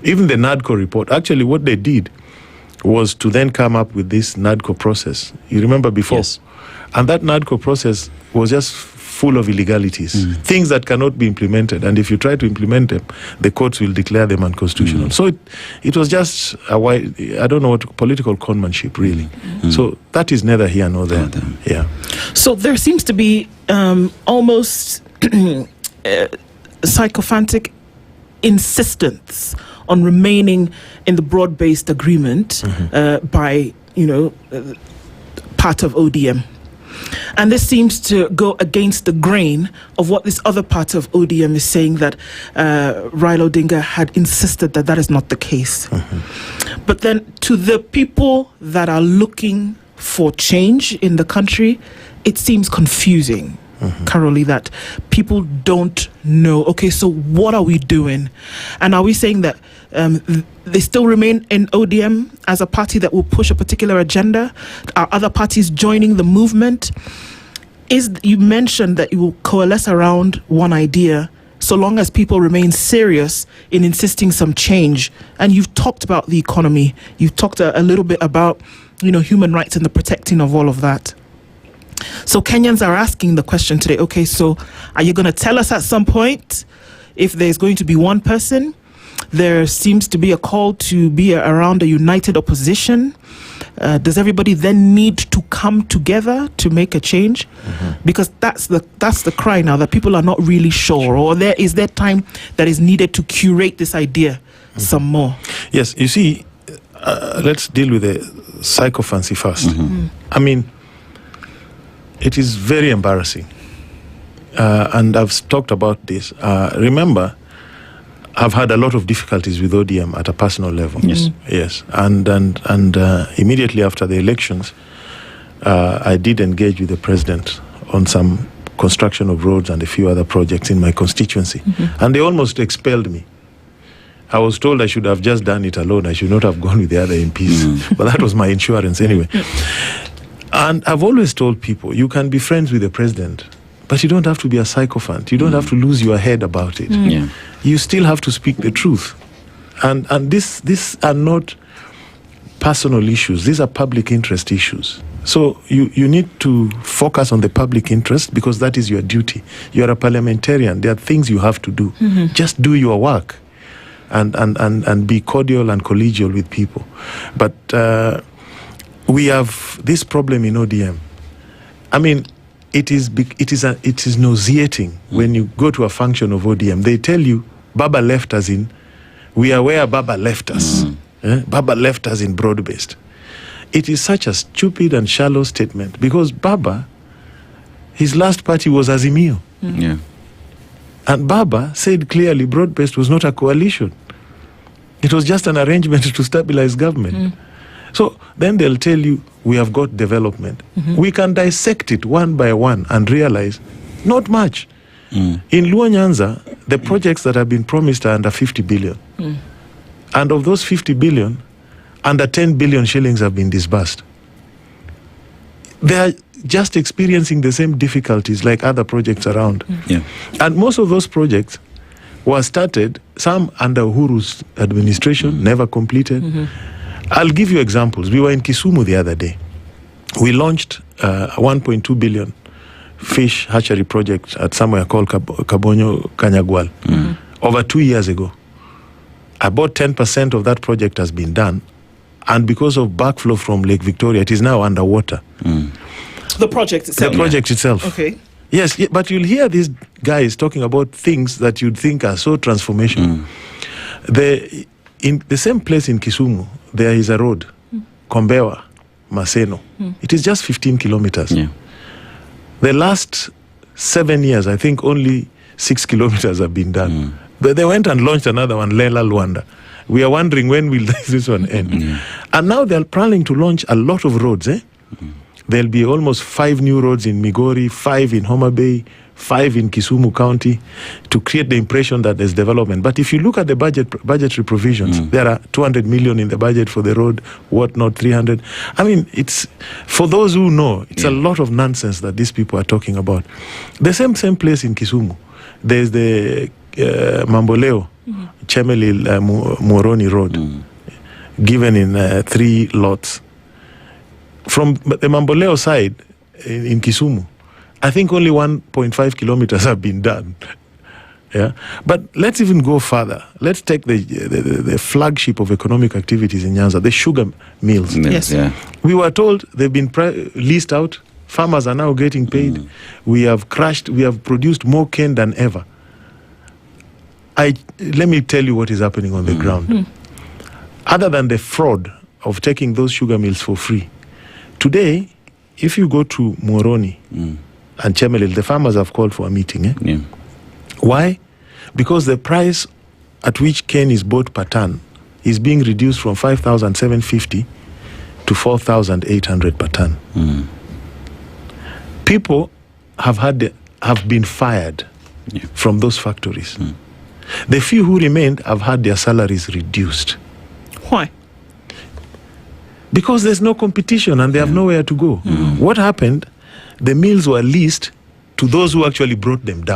Even the NADCO report, actually what they did was to then come up with this NADCO process. You remember before? Yes. And that NADCO process was just full of illegalities, things that cannot be implemented. And if you try to implement them, the courts will declare them unconstitutional. So it was just a wide, I don't know what, political conmanship, really. So that is neither here nor there. Yeah. So there seems to be almost sycophantic insistence on remaining in the broad-based agreement by, part of ODM. And this seems to go against the grain of what this other part of ODM is saying, that Raila Odinga had insisted that that is not the case. But then to the people that are looking for change in the country, it seems confusing, Caroli, that people don't know, okay, so what are we doing? And are we saying that they still remain in ODM as a party that will push a particular agenda? Are other parties joining the movement? You mentioned that you will coalesce around one idea so long as people remain serious in insisting some change. And you've talked about the economy. You've talked a little bit about, human rights and the protecting of all of that. So Kenyans are asking the question today, okay, so are you going to tell us at some point if there's going to be one person? There seems to be a call to be around a united opposition. Does everybody then need to come together to make a change? Because that's the cry now, that people are not really sure, or is there time that is needed to curate this idea some more? Yes, you see, let's deal with the sycophancy first. I mean, it is very embarrassing, and I've talked about this. Remember, I've had a lot of difficulties with ODM at a personal level. Yes, and immediately after the elections, I did engage with the president on some construction of roads and a few other projects in my constituency, and they almost expelled me. I was told I should have just done it alone. I should not have gone with the other MPs, but that was my insurance anyway. And I've always told people, you can be friends with the president, but you don't have to be a sycophant. You don't have to lose your head about it. You still have to speak the truth. And these are not personal issues. These are public interest issues. So you need to focus on the public interest, because that is your duty. You are a parliamentarian. There are things you have to do. Just do your work and be cordial and collegial with people. But we have this problem in ODM. I mean, it is nauseating when you go to a function of ODM. They tell you, Baba left us in, we are where Baba left us. Baba left us in broad-based. It is such a stupid and shallow statement, because Baba, his last party was Azimio. And Baba said clearly broad-based was not a coalition. It was just an arrangement to stabilize government. So then they'll tell you, we have got development. We can dissect it one by one and realize not much. In Luo Nyanza, the projects that have been promised are under 50 billion. And of those 50 billion, under 10 billion shillings have been disbursed. They are just experiencing the same difficulties like other projects around. And most of those projects were started, some under Uhuru's administration, never completed. I'll give you examples. We were in Kisumu the other day. We launched a 1.2 billion fish hatchery project at somewhere called Kabonyo Kanyagwal over 2 years ago. About 10% of that project has been done, and because of backflow from Lake Victoria, it is now underwater. The project itself? The project itself. Okay. Yes, but you'll hear these guys talking about things that you'd think are so transformational. In the same place in Kisumu, there is a road, Kombewa, Maseno. It is just 15 kilometers. The last 7 years, I think only 6 kilometers have been done. But they went and launched another one, Lela Luanda. We are wondering when will this one end. And now they're planning to launch a lot of roads. There'll be almost 5 new roads in Migori, 5 in Homa Bay, 5 in Kisumu County, to create the impression that there's development. But if you look at the budgetary provisions, there are 200 million in the budget for the road, whatnot, 300. I mean, it's, for those who know, it's a lot of nonsense that these people are talking about. The same place in Kisumu, there's the Mamboleo, Chemelil, Moroni Road, given in 3 lots. From the Mamboleo side in Kisumu, I think only 1.5 kilometers have been done. Yeah, but let's even go further. Let's take the flagship of economic activities in Nyanza, the sugar mills. Yes. Yeah. We were told they've been leased out. Farmers are now getting paid. We have produced more cane than ever. Let me tell you what is happening on the ground. Other than the fraud of taking those sugar mills for free, today, if you go to Moroni and Chemelil, the farmers have called for a meeting. Yeah. Why? Because the price at which cane is bought per ton is being reduced from 5,750 to 4,800 per ton. People have been fired from those factories. The few who remained have had their salaries reduced. Why? Because there's no competition and they have nowhere to go. What happened? The mills were leased to those who actually brought them down.